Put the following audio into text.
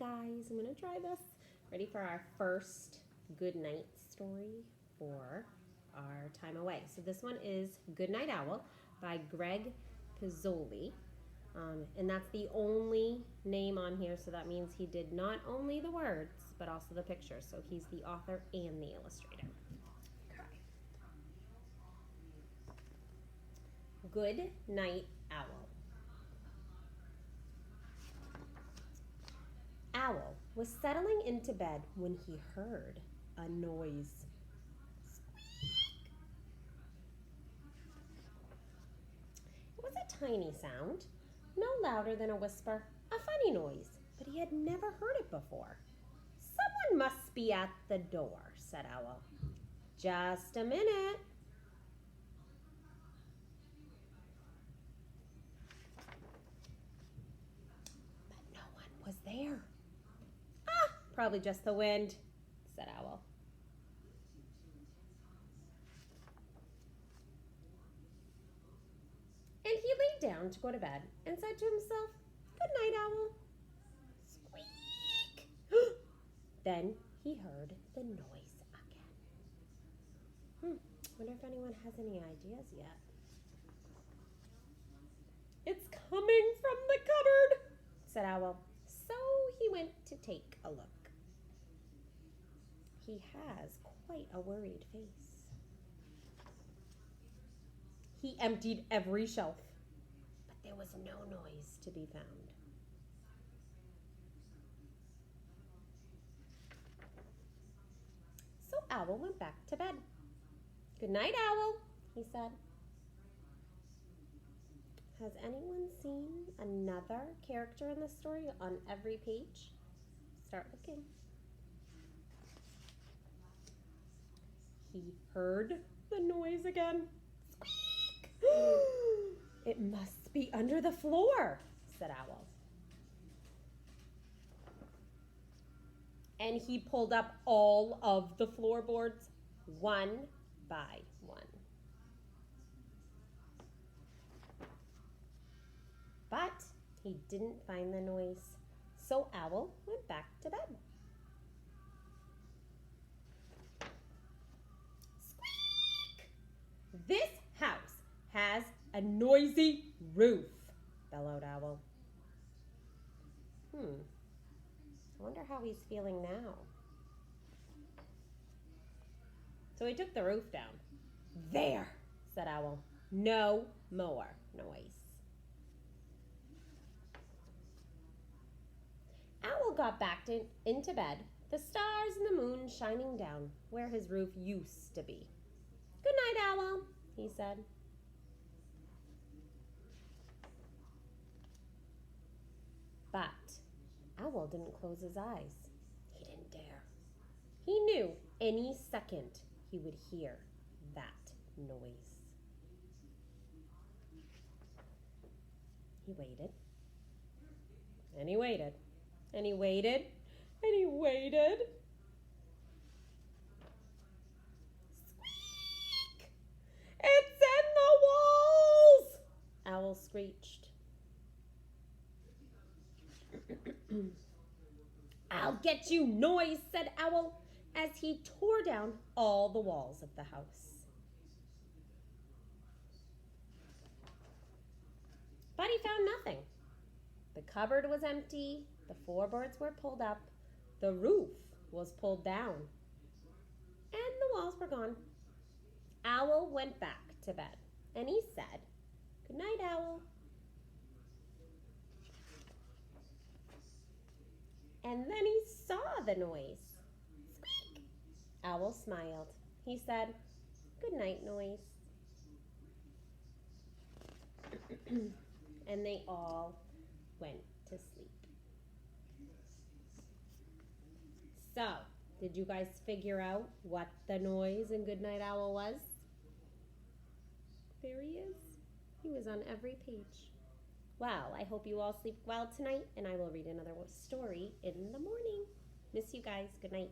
guys, I'm going to try this. Ready for our first good night story for our time away. So this one is Goodnight Owl by Greg Pizzoli. And that's the only name on here, so that means he did not only the words, but also the pictures. So he's the author and the illustrator. Okay. Goodnight Owl. Owl was settling into bed when he heard a noise. Squeak! It was a tiny sound, no louder than a whisper, a funny noise, but he had never heard it before. Someone must be at the door, said Owl. Just a minute. But no one was there. Probably just the wind, said Owl. And he lay down to go to bed and said to himself, "Good night, Owl." Squeak! Then he heard the noise again. Wonder if anyone has any ideas yet. It's coming from the cupboard, said Owl. So he went to take a look. He has quite a worried face. He emptied every shelf, but there was no noise to be found. So Owl went back to bed. "Good night, Owl," he said. Has anyone seen another character in the story on every page? Start looking. He heard the noise again. Squeak! It must be under the floor, said Owl. And he pulled up all of the floorboards one by one. But he didn't find the noise, so Owl went back to bed. Squeak! This house has a noisy roof, bellowed Owl. I wonder how he's feeling now. So he took the roof down. There, said Owl. No more noise. Owl got back into bed, the stars and the moon shining down where his roof used to be. "Good night, Owl," he said. But Owl didn't close his eyes. He didn't dare. He knew any second he would hear that noise. He waited, and he waited, and he waited, and he waited. Squeak! It's in the walls! Owl screeched. "I'll get you, noise," said Owl, as he tore down all the walls of the house. But he found nothing. The cupboard was empty, the floorboards were pulled up, the roof was pulled down, and the walls were gone. Owl went back to bed, and he said, "Good night, Owl." And then he saw the noise. Squeak! Owl smiled. He said, "Good night, noise." And they all went to sleep. So, did you guys figure out what the noise in Goodnight Owl was? There he is. He was on every page. Well, I hope you all sleep well tonight, and I will read another story in the morning. Miss you guys. Good night.